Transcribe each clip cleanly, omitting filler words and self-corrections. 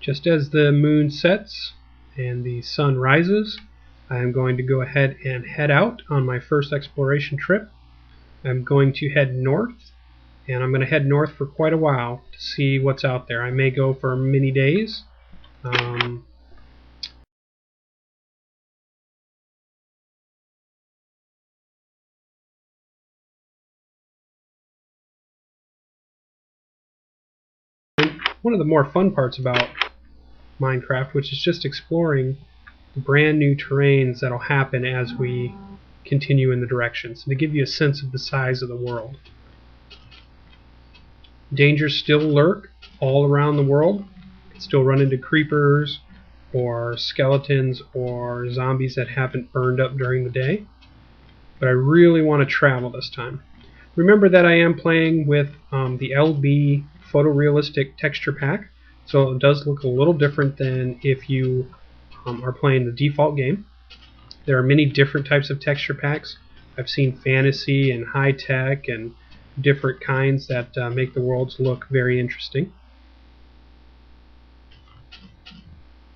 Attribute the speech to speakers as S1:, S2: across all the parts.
S1: Just as the moon sets and the sun rises, I am going to go ahead and head out on my first exploration trip. I'm going to head north, and I'm going to head north for quite a while to see what's out there. I may go for many days. One of the more fun parts about Minecraft, which is just exploring the brand new terrains that'll happen as we continue in the directions, to give you a sense of the size of the world. Dangers still lurk all around the world. You can still run into creepers or skeletons or zombies that haven't burned up during the day. But I really want to travel this time. Remember that I am playing with the LB photorealistic texture pack, so it does look a little different than if you are playing the default game. There are many different types of texture packs. I've seen fantasy and high-tech and different kinds that make the worlds look very interesting.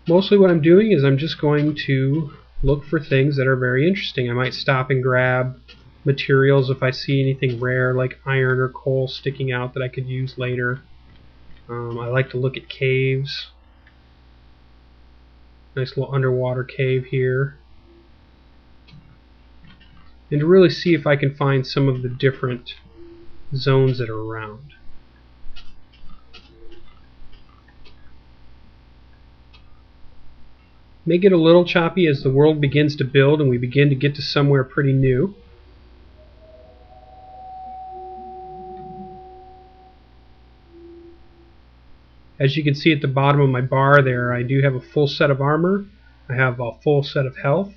S1: Mostly what I'm doing is I'm just going to look for things that are very interesting. I might stop and grab materials if I see anything rare like iron or coal sticking out that I could use later. I like to look at caves. Nice little underwater cave here. And to really see if I can find some of the different zones that are around. May get a little choppy as the world begins to build and we begin to get to somewhere pretty new. As you can see at the bottom of my bar there, I do have a full set of armor. I have a full set of health.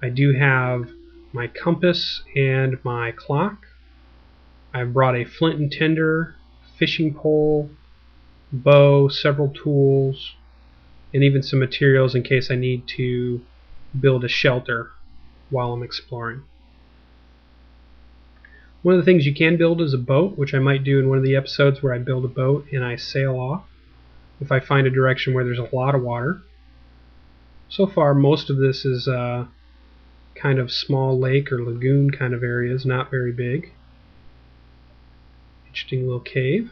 S1: I do have my compass and my clock. I've brought a flint and tinder, fishing pole, bow, several tools, and even some materials in case I need to build a shelter while I'm exploring. One of the things you can build is a boat, which I might do in one of the episodes where I build a boat and I sail off if I find a direction where there's a lot of water. So far most of this is kind of small lake or lagoon kind of areas, not very big. Interesting little cave.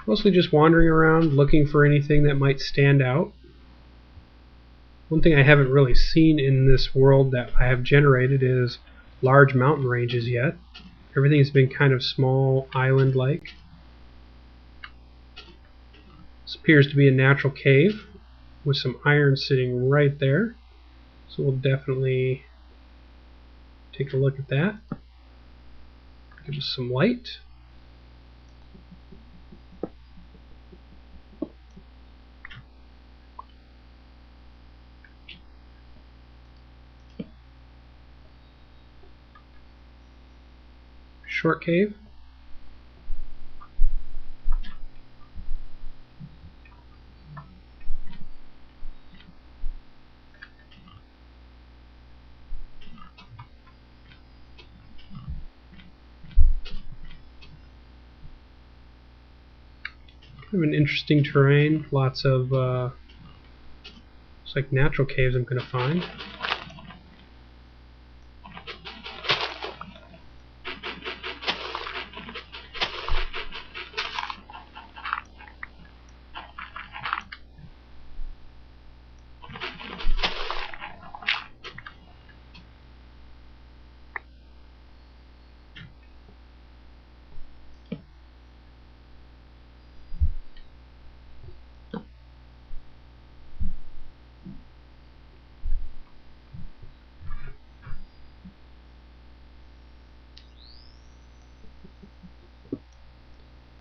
S1: Mostly just wandering around looking for anything that might stand out. One thing I haven't really seen in this world that I have generated is large mountain ranges yet. Everything's been kind of small, island-like. This appears to be a natural cave with some iron sitting right there. So we'll definitely take a look at that. Give us some light. Short cave. Kind of an interesting terrain. Lots of looks like natural caves I'm going to find.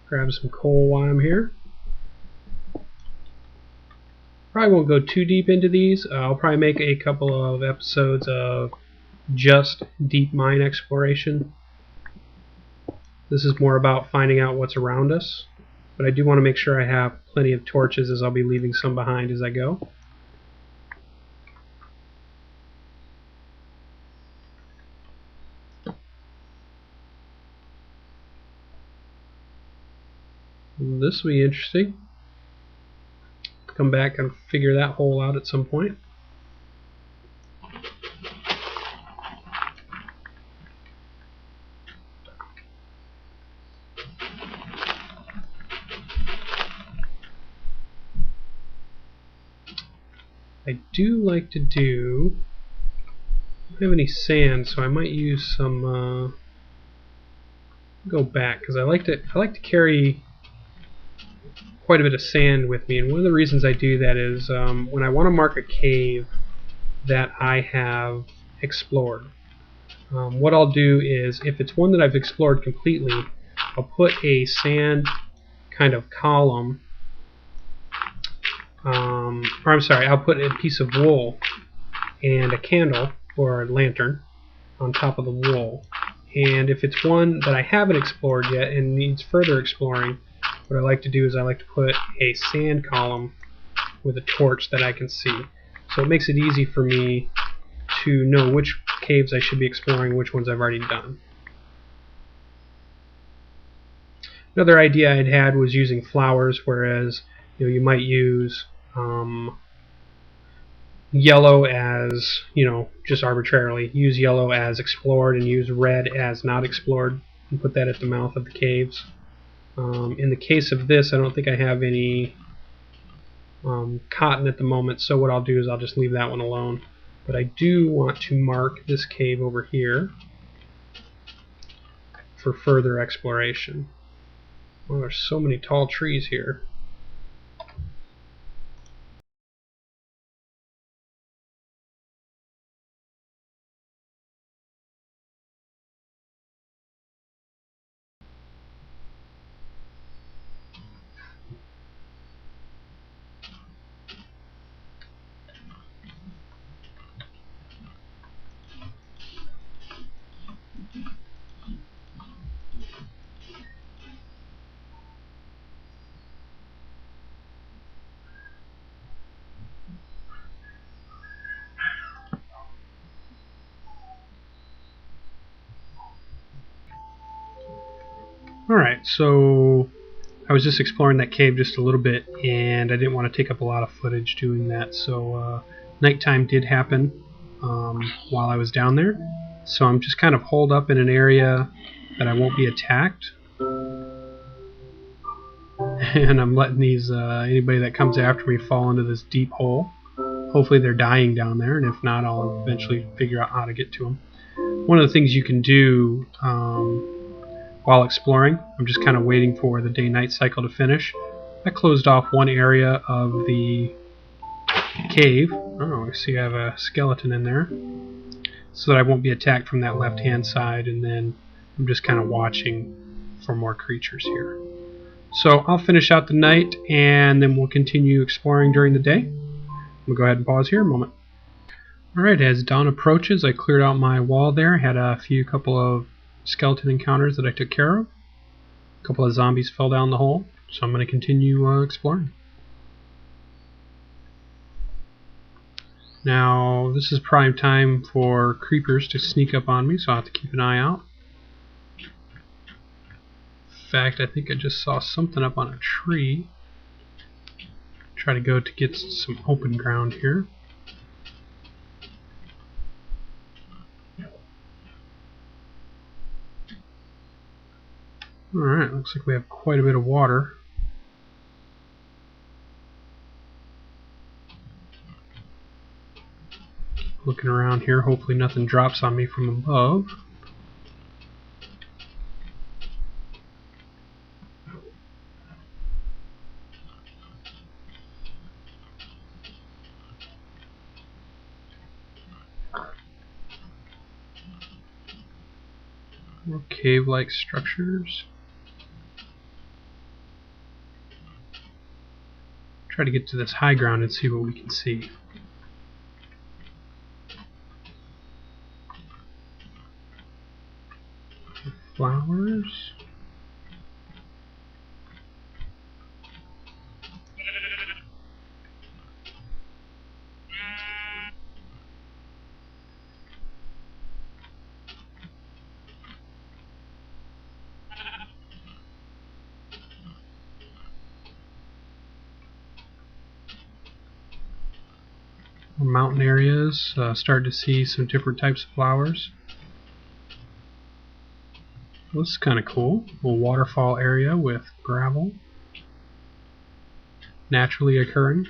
S1: Grab some coal while I'm here. Probably won't go too deep into these. I'll probably make a couple of episodes of just deep mine exploration. This is more about finding out what's around us, but I do want to make sure I have plenty of torches, as I'll be leaving some behind as I go. this will be interesting. Come back and figure that hole out at some point. I do like to do, I don't have any sand, so I might use some, go back, because I like to carry quite a bit of sand with me, and one of the reasons I do that is when I want to mark a cave that I have explored, what I'll do is, if it's one that I've explored completely, I'll put a sand kind of column, or I'm sorry, I'll put a piece of wool and a candle or a lantern on top of the wool. And if it's one that I haven't explored yet and needs further exploring, what I like to do is I like to put a sand column with a torch that I can see. So it makes it easy for me to know which caves I should be exploring, which ones I've already done. Another idea I'd had was using flowers, whereas you might use yellow as, just arbitrarily, use yellow as explored and use red as not explored, and put that at the mouth of the caves. In the case of this, I don't think I have any cotton at the moment, so what I'll do is I'll just leave that one alone. But I do want to mark this cave over here for further exploration. Oh, there's so many tall trees here. Alright, so I was just exploring that cave just a little bit, and I didn't want to take up a lot of footage doing that, so nighttime did happen while I was down there. So I'm just kind of holed up in an area that I won't be attacked. And I'm letting these anybody that comes after me fall into this deep hole. Hopefully they're dying down there, and if not, I'll eventually figure out how to get to them. One of the things you can do while exploring, I'm just kind of waiting for the day-night cycle to finish. I closed off one area of the cave. Oh, I see I have a skeleton in there, so that I won't be attacked from that left-hand side, and then I'm just kind of watching for more creatures here. So I'll finish out the night, and then we'll continue exploring during the day. I'm going to go ahead and pause here a moment. Alright, as dawn approaches, I cleared out my wall there. Had a couple of skeleton encounters that I took care of. A couple of zombies fell down the hole, so I'm going to continue exploring. Now, this is prime time for creepers to sneak up on me, so I'll have to keep an eye out. In fact, I think I just saw something up on a tree. Try to go to get some open ground here. Alright, looks like we have quite a bit of water. Looking around here, hopefully nothing drops on me from above. More cave-like structures. Try to get to this high ground and see what we can see. Flowers. mountain areas. Start to see some different types of flowers. This is kind of cool. A little waterfall area with gravel naturally occurring.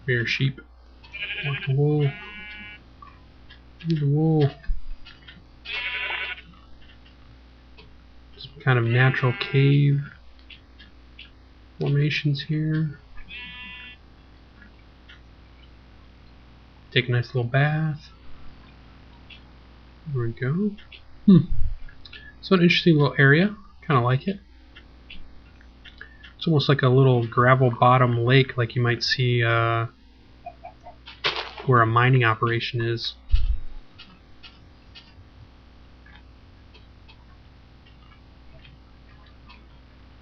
S1: Bear sheep. Want the wool. Need the wool. Some kind of natural cave formations here. Take a nice little bath. There we go. So an interesting little area. Kind of like it. It's almost like a little gravel bottom lake, like you might see where a mining operation is.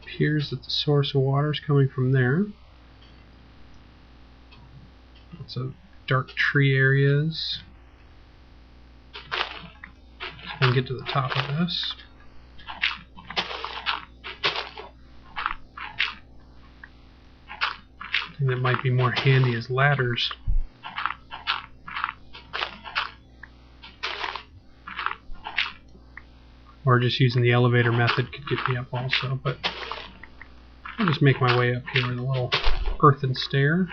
S1: Appears that the source of water is coming from there. Lots of dark tree areas. So I can get to the top of this. I think that might be more handy as ladders. Or just using the elevator method could get me up also, but I'll just make my way up here with a little earthen stair.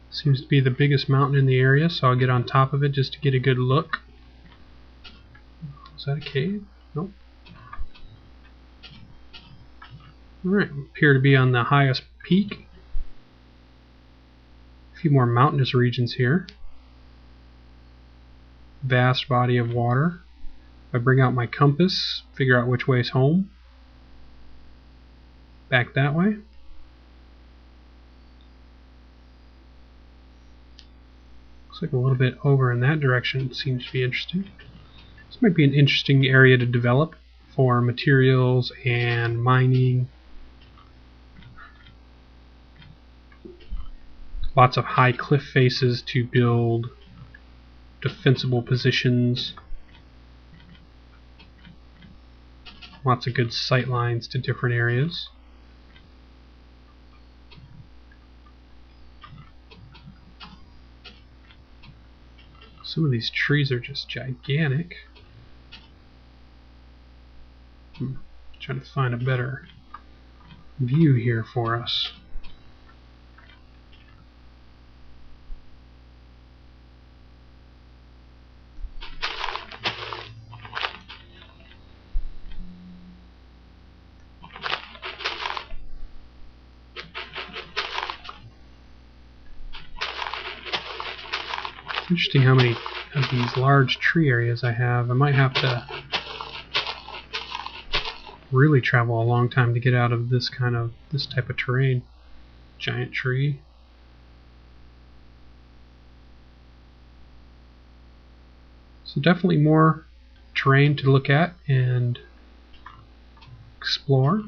S1: Seems to be the biggest mountain in the area, so I'll get on top of it just to get a good look. Is that a cave? Nope. Alright, appear to be on the highest peak. A few more mountainous regions here. Vast body of water. If I bring out my compass, figure out which way is home. Back that way. Looks like a little bit over in that direction. Seems to be interesting. This might be an interesting area to develop for materials and mining. Lots of high cliff faces to build defensible positions. Lots of good sight lines to different areas. Some of these trees are just gigantic. Trying to find a better view here for us. Interesting how many of these large tree areas I have. I might have to really travel a long time to get out of this type of terrain. Giant tree. So definitely more terrain to look at and explore.